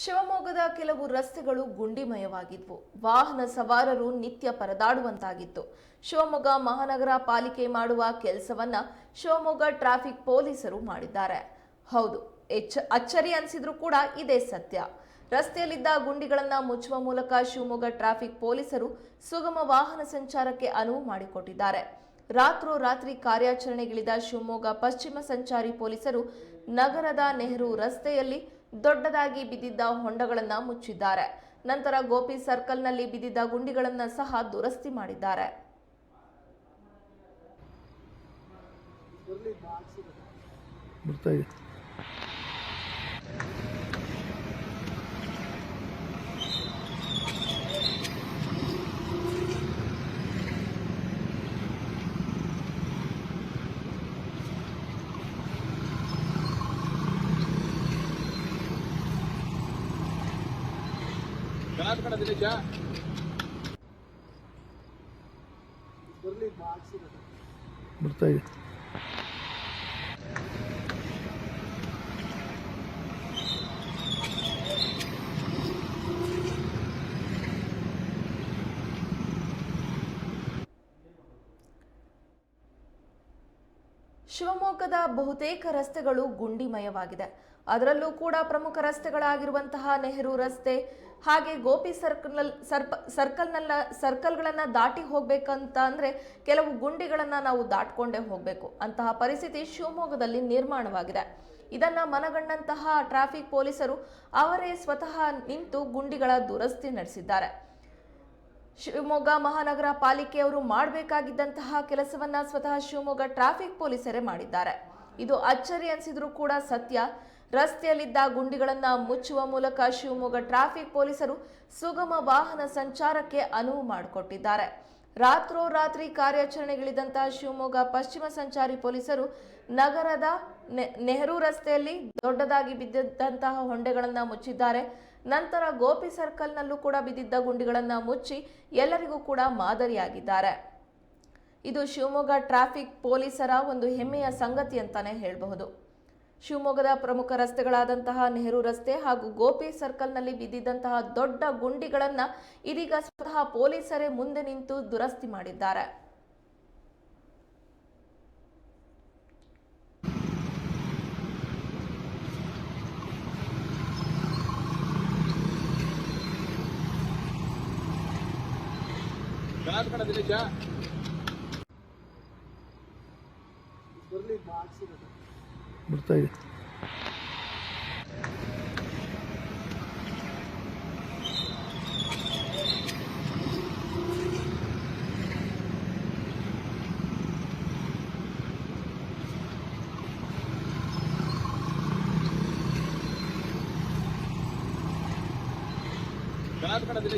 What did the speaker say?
ಶಿವಮೊಗ್ಗದ ಕೆಲವು ರಸ್ತೆಗಳು ಗುಂಡಿಮಯವಾಗಿದ್ವು. ವಾಹನ ಸವಾರರು ನಿತ್ಯ ಪರದಾಡುವಂತಾಗಿತ್ತು. ಶಿವಮೊಗ್ಗ ಮಹಾನಗರ ಪಾಲಿಕೆ ಮಾಡುವ ಕೆಲಸವನ್ನ ಶಿವಮೊಗ್ಗ ಟ್ರಾಫಿಕ್ ಪೊಲೀಸರು ಮಾಡಿದ್ದಾರೆ. ಹೌದು, ಅಚ್ಚರಿ ಅನಿಸಿದ್ರು ಕೂಡ ಇದೇ ಸತ್ಯ. ರಸ್ತೆಯಲ್ಲಿದ್ದ ಗುಂಡಿಗಳನ್ನ ಮುಚ್ಚುವ ಮೂಲಕ ಶಿವಮೊಗ್ಗ ಟ್ರಾಫಿಕ್ ಪೊಲೀಸರು ಸುಗಮ ವಾಹನ ಸಂಚಾರಕ್ಕೆ ಅನುವು ಮಾಡಿಕೊಟ್ಟಿದ್ದಾರೆ. ರಾತ್ರೋರಾತ್ರಿ ಕಾರ್ಯಾಚರಣೆಗಿಳಿದ ಶಿವಮೊಗ್ಗ ಪಶ್ಚಿಮ ಸಂಚಾರಿ ಪೊಲೀಸರು ನಗರದ ನೆಹರು ರಸ್ತೆಯಲ್ಲಿ ದೊಡ್ಡದಾಗಿ ಬಿದ್ದಿದ್ದ ಹೊಂಡಗಳನ್ನು ಮುಚ್ಚಿದ್ದಾರೆ. ನಂತರ ಗೋಪಿ ಸರ್ಕಲ್ನಲ್ಲಿ ಬಿದ್ದಿದ್ದ ಗುಂಡಿಗಳನ್ನು ಸಹ ದುರಸ್ತಿ ಮಾಡಿದ್ದಾರೆ. ಬರ್ತಾ ಇದೆ. ಶಿವಮೊಗ್ಗದ ಬಹುತೇಕ ರಸ್ತೆಗಳು ಗುಂಡಿಮಯವಾಗಿದೆ. ಅದರಲ್ಲೂ ಕೂಡ ಪ್ರಮುಖ ರಸ್ತೆಗಳಾಗಿರುವಂತಹ ನೆಹರು ರಸ್ತೆ ಹಾಗೆ ಗೋಪಿ ಸರ್ಕಲ್ಗಳನ್ನ ದಾಟಿ ಹೋಗ್ಬೇಕಂತ ಅಂದ್ರೆ ಕೆಲವು ಗುಂಡಿಗಳನ್ನ ನಾವು ದಾಟ್ಕೊಂಡೇ ಹೋಗ್ಬೇಕು. ಅಂತಹ ಪರಿಸ್ಥಿತಿ ಶಿವಮೊಗ್ಗದಲ್ಲಿ ನಿರ್ಮಾಣವಾಗಿದೆ. ಇದನ್ನ ಮನಗಂಡಂತಹ ಟ್ರಾಫಿಕ್ ಪೊಲೀಸರು ಅವರೇ ಸ್ವತಃ ನಿಂತು ಗುಂಡಿಗಳ ದುರಸ್ತಿ ನಡೆಸಿದ್ದಾರೆ. ಶಿವಮೊಗ್ಗ ಮಹಾನಗರ ಪಾಲಿಕೆಯವರು ಮಾಡಬೇಕಾಗಿದ್ದಂತಹ ಕೆಲಸವನ್ನ ಸ್ವತಃ ಶಿವಮೊಗ್ಗ ಟ್ರಾಫಿಕ್ ಪೊಲೀಸರೇ ಮಾಡಿದ್ದಾರೆ. ಇದು ಅಚ್ಚರಿ ಅನಿಸಿದ್ರು ಕೂಡ ಸತ್ಯ. ರಸ್ತೆಯಲ್ಲಿದ್ದ ಗುಂಡಿಗಳನ್ನ ಮುಚ್ಚುವ ಮೂಲಕ ಶಿವಮೊಗ್ಗ ಟ್ರಾಫಿಕ್ ಪೊಲೀಸರು ಸುಗಮ ವಾಹನ ಸಂಚಾರಕ್ಕೆ ಅನುವು ಮಾಡಿಕೊಟ್ಟಿದ್ದಾರೆ. ರಾತ್ರೋರಾತ್ರಿ ಕಾರ್ಯಾಚರಣೆಗಿಳಿದಂತಹ ಶಿವಮೊಗ್ಗ ಪಶ್ಚಿಮ ಸಂಚಾರಿ ಪೊಲೀಸರು ನಗರದ ನೆಹರು ರಸ್ತೆಯಲ್ಲಿ ದೊಡ್ಡದಾಗಿ ಬಿದ್ದಿದ್ದಂತಹ ಹೊಂಡೆಗಳನ್ನು ಮುಚ್ಚಿದ್ದಾರೆ. ನಂತರ ಗೋಪಿ ಸರ್ಕಲ್ನಲ್ಲೂ ಕೂಡ ಬಿದ್ದಿದ್ದ ಗುಂಡಿಗಳನ್ನು ಮುಚ್ಚಿ ಎಲ್ಲರಿಗೂ ಕೂಡ ಮಾದರಿಯಾಗಿದ್ದಾರೆ. ಇದು ಶಿವಮೊಗ್ಗ ಟ್ರಾಫಿಕ್ ಪೊಲೀಸರ ಒಂದು ಹೆಮ್ಮೆಯ ಸಂಗತಿ ಅಂತಾನೆ ಹೇಳಬಹುದು. ಶಿವಮೊಗ್ಗದ ಪ್ರಮುಖ ರಸ್ತೆಗಳಾದಂತಹ ನೆಹರು ರಸ್ತೆ ಹಾಗೂ ಗೋಪಿ ಸರ್ಕಲ್ನಲ್ಲಿ ಬಿದ್ದಿದ್ದಂತಹ ದೊಡ್ಡ ಗುಂಡಿಗಳನ್ನ ಇದೀಗ ಸ್ವತಃ ಪೊಲೀಸರೇ ಮುಂದೆ ನಿಂತು ದುರಸ್ತಿ ಮಾಡಿದ್ದಾರೆ. ಬರ್ತಾ ಇದೆ.